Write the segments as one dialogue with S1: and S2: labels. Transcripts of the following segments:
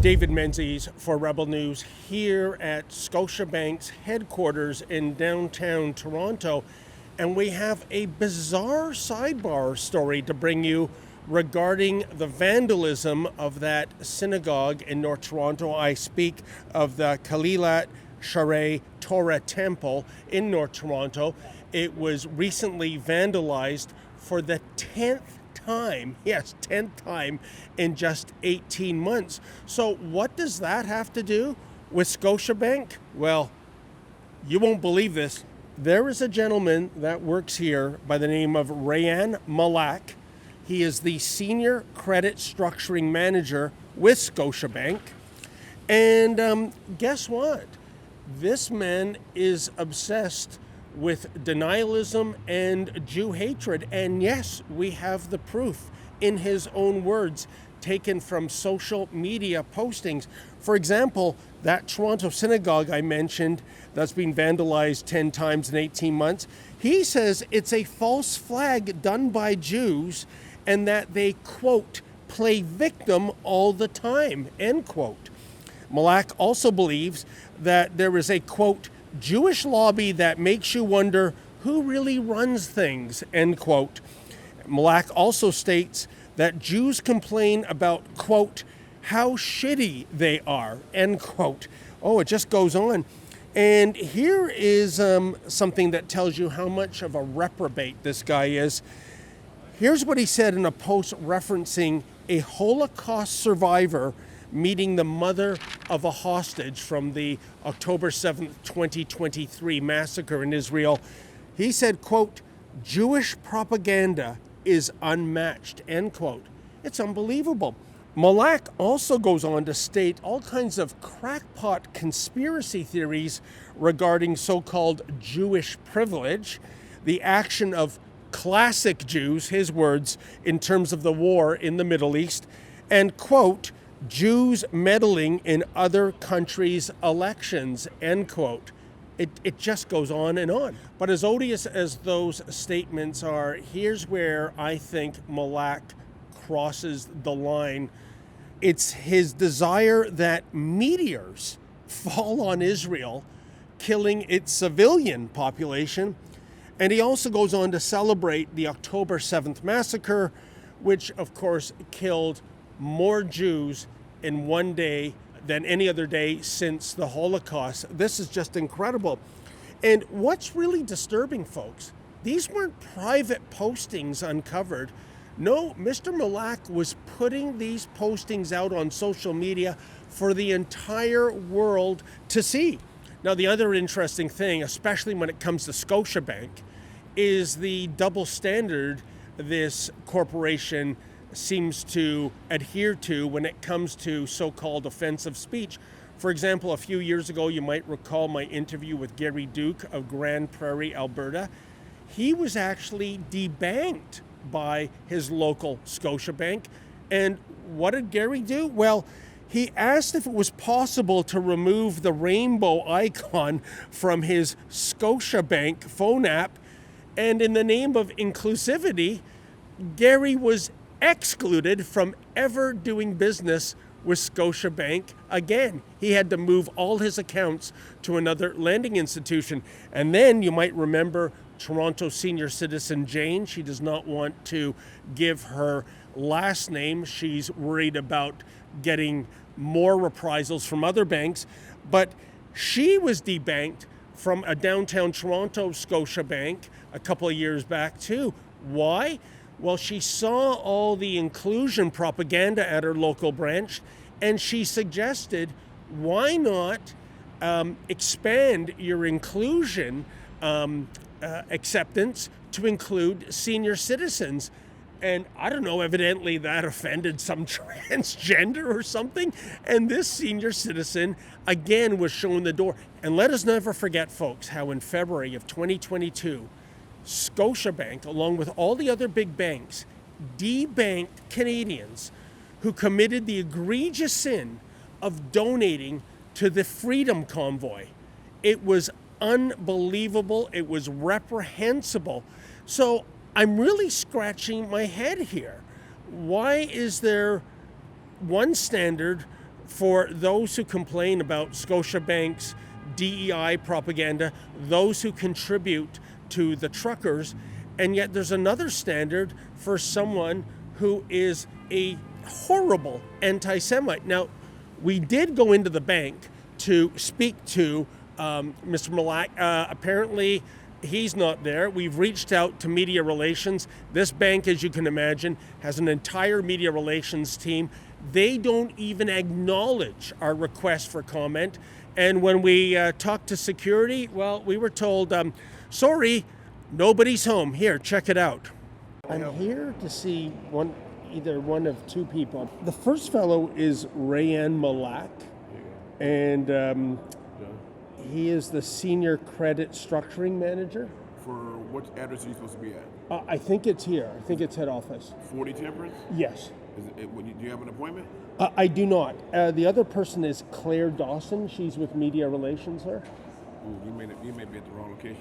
S1: David Menzies for Rebel News here at Scotiabank's headquarters in downtown Toronto. And we have a bizarre sidebar story to bring you regarding the vandalism of that synagogue in North Toronto. I speak of the Kalilat Shaarei Torah Temple in North Toronto. It was recently vandalized for the 10th time, yes, 10th time in just 18 months. So what does that have to do with Scotiabank? Well, you won't believe this. There is a gentleman that works here by the name of Rayan Malak. He is the Senior Credit Structuring Manager with Scotiabank. And guess what? This man is obsessed with denialism and Jew hatred. And yes, we have the proof in his own words taken from social media postings. For example, that Toronto synagogue I mentioned that's been vandalized 10 times in 18 months, he says it's a false flag done by Jews and that they, quote, play victim all the time, end quote. Malak also believes that there is a, quote, Jewish lobby that makes you wonder who really runs things, end quote. Malak also states that Jews complain about, quote, how shitty they are, end quote. Oh, it just goes on. And here is something that tells you how much of a reprobate this guy is. Here's what he said in a post referencing a Holocaust survivor meeting the mother of a hostage from the October 7th, 2023 massacre in Israel. He said, quote, Jewish propaganda is unmatched, end quote. It's unbelievable. Malak also goes on to state all kinds of crackpot conspiracy theories regarding so-called Jewish privilege, the action of classic Jews, his words, in terms of the war in the Middle East, and, quote, Jews meddling in other countries' elections, end quote. It just goes on and on. But as odious as those statements are, here's where I think Malak crosses the line. It's his desire that meteors fall on Israel, killing its civilian population. And he also goes on to celebrate the October 7th massacre, which of course killed more Jews in one day than any other day since the Holocaust. This is just incredible. And what's really disturbing, folks, these weren't private postings uncovered. No, Mr. Malak was putting these postings out on social media for the entire world to see. Now, the other interesting thing, especially when it comes to Scotiabank, is the double standard this corporation seems to adhere to when it comes to so-called offensive speech. For example, a few years ago, you might recall my interview with Gary Duke of Grand Prairie, Alberta. He was actually debanked by his local Scotiabank. And what did Gary do? Well, he asked if it was possible to remove the rainbow icon from his Scotiabank phone app. And in the name of inclusivity, Gary was excluded from ever doing business with Scotiabank again. He had to move all his accounts to another lending institution. And then you might remember Toronto senior citizen Jane. She does not want to give her last name. She's worried about getting more reprisals from other banks. But she was debanked from a downtown Toronto Scotiabank a couple of years back too. Why? Well, she saw all the inclusion propaganda at her local branch, and she suggested, why not expand your inclusion acceptance to include senior citizens? And I don't know, evidently that offended some transgender or something. And this senior citizen, again, was shown the door. And let us never forget, folks, how in February of 2022, Scotiabank, along with all the other big banks, debanked Canadians who committed the egregious sin of donating to the Freedom Convoy. It was unbelievable. It was reprehensible. So I'm really scratching my head here. Why is there one standard for those who complain about Scotiabank's DEI propaganda, those who contribute to the truckers, and yet there's another standard for someone who is a horrible anti-Semite. Now, we did go into the bank to speak to Mr. Malak. Apparently, he's not there. We've reached out to media relations. This bank, as you can imagine, has an entire media relations team. They don't even acknowledge our request for comment. And when we talked to security, well, we were told, sorry, nobody's home. Here, check it out. I'm here to see either one of two people. The first fellow is Rayan Malak, and he is the senior credit structuring manager.
S2: For what address are you supposed to be at?
S1: I think it's here. I think it's head office.
S2: 40 Temperance?
S1: Yes.
S2: Do you have an appointment?
S1: I do not. The other person is Claire Dawson. She's with media relations here.
S2: Ooh, you may be at the wrong location.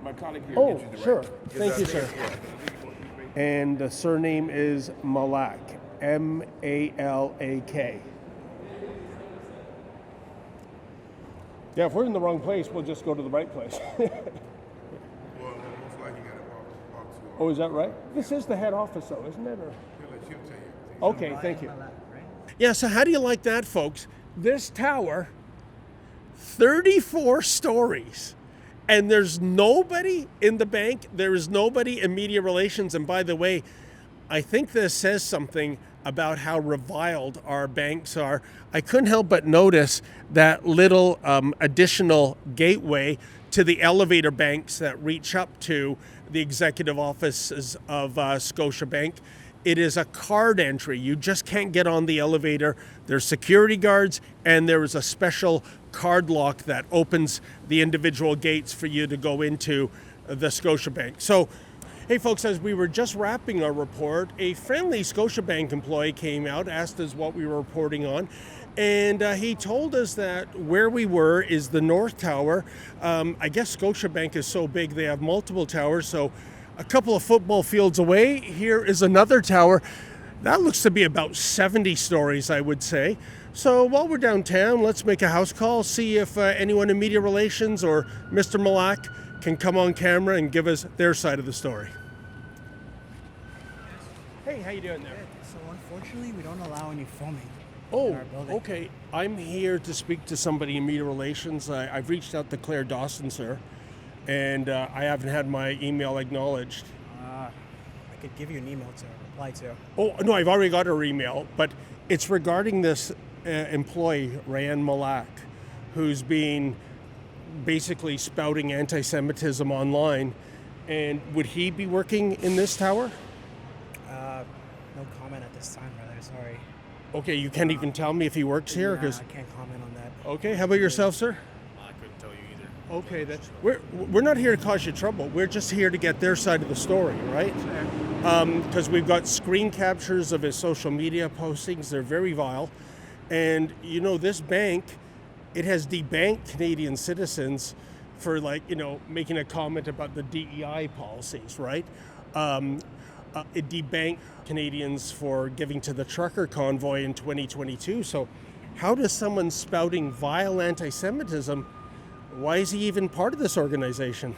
S2: My colleague here
S1: Oh,
S2: gets you direct.
S1: sure. Thank you, sir. And the surname is Malak, Malak. Yeah, if we're in the wrong place, we'll just go to the right place.
S2: Well, most likely you got to walk to.
S1: Oh, is that right? This is the head office, though, isn't it? Or?
S2: He'll let him tell you.
S1: Okay, thank you. Yeah, so how do you like that, folks? This tower, 34 stories, and there's nobody in the bank. There is nobody in media relations. And by the way, I think this says something about how reviled our banks are. I couldn't help but notice that little additional gateway to the elevator banks that reach up to the executive offices of Scotiabank. It is a card entry. You just can't get on the elevator. There's security guards, and there is a special card lock that opens the individual gates for you to go into the Scotiabank. So, hey folks, as we were just wrapping our report, a friendly Scotiabank employee came out, asked us what we were reporting on, and he told us that where we were is the North Tower. I guess Scotiabank is so big they have multiple towers, so a couple of football fields away, here is another tower. That looks to be about 70 stories, I would say. So while we're downtown, let's make a house call, see if anyone in media relations or Mr. Malak can come on camera and give us their side of the story. Hey, how you doing there?
S3: So unfortunately, we don't allow any filming in
S1: Oh,
S3: our building.
S1: okay. I'm here to speak to somebody in media relations. I've reached out to Claire Dawson, sir, and I haven't had my email acknowledged.
S3: I could give you an email to reply to.
S1: Oh, no, I've already got her email, but it's regarding this employee, Rayan Malak, who's been basically spouting anti-Semitism online. And would he be working in this tower?
S3: No comment at this time, brother. Sorry.
S1: Okay, you can't even tell me if he works here?
S3: Nah, I can't comment on that.
S1: Okay, how about yourself, sir?
S2: I couldn't tell you either.
S1: Okay, that's we're not here to cause you trouble. We're just here to get their side of the story, right? Because we've got screen captures of his social media postings. They're very vile, and you know this bank, it has debanked Canadian citizens for making a comment about the DEI policies, right? It debanked Canadians for giving to the trucker convoy in 2022. So, how does someone spouting vile anti-Semitism? Why is he even part of this organization?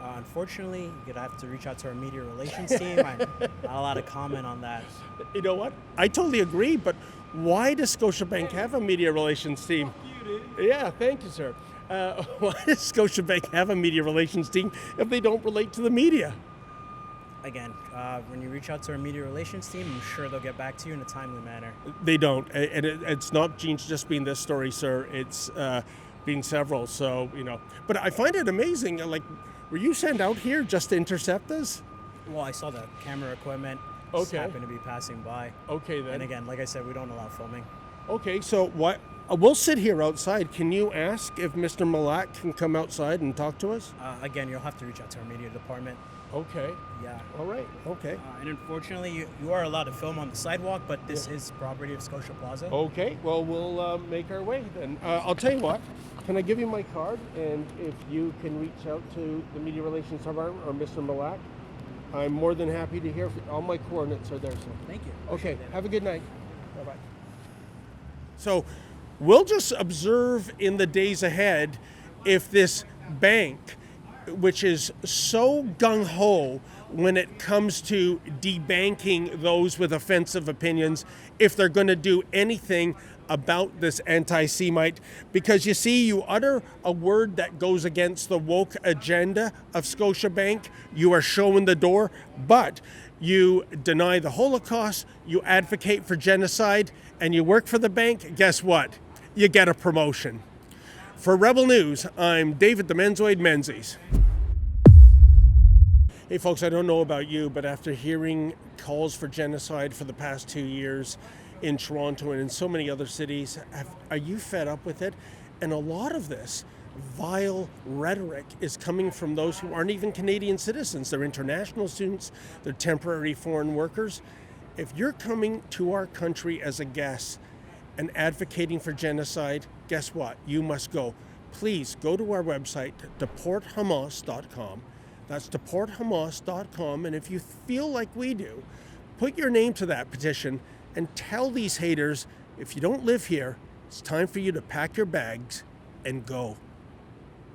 S3: Unfortunately, you'd have to reach out to our media relations team. I'm not allowed to comment on that.
S1: You know what? I totally agree, but why does Scotiabank have a media relations team? Yeah, thank you, sir. Why does Scotiabank have a media relations team if they don't relate to the media?
S3: Again, when you reach out to our media relations team, I'm sure they'll get back to you in a timely manner.
S1: They don't, and it's not just been this story, sir. It's been several. So but I find it amazing. Were you sent out here just to intercept us?
S3: Well, I saw the camera equipment.
S1: Okay.
S3: Just happened to be passing by.
S1: Okay then.
S3: And again, like I said, we don't allow filming.
S1: Okay, so what? We'll sit here outside. Can you ask if Mr. Malak can come outside and talk to us?
S3: Again, you'll have to reach out to our media department.
S1: Okay.
S3: Yeah.
S1: All right. Okay.
S3: And unfortunately, you are allowed to film on the sidewalk, but this is property of Scotia Plaza.
S1: Okay. Well, we'll make our way then. I'll tell you what. Can I give you my card? And if you can reach out to the media relations department or Mr. Malak, I'm more than happy to hear. All my coordinates are there, sir.
S3: Thank you.
S1: Okay.
S3: Appreciate it.
S1: Have a good night. Bye-bye. So we'll just observe in the days ahead if this bank, which is so gung-ho when it comes to debanking those with offensive opinions, if they're going to do anything about this anti-Semite. Because you see, you utter a word that goes against the woke agenda of Scotiabank, you are showing the door, but you deny the Holocaust, you advocate for genocide, and you work for the bank, guess what? You get a promotion. For Rebel News, I'm David the Menzoid Menzies. Hey folks, I don't know about you, but after hearing calls for genocide for the past 2 years in Toronto and in so many other cities, are you fed up with it? And a lot of this vile rhetoric is coming from those who aren't even Canadian citizens. They're international students, they're temporary foreign workers. If you're coming to our country as a guest and advocating for genocide, guess what? You must go. Please go to our website, deporthamas.com. That's deporthamas.com. And if you feel like we do, put your name to that petition and tell these haters, if you don't live here, it's time for you to pack your bags and go.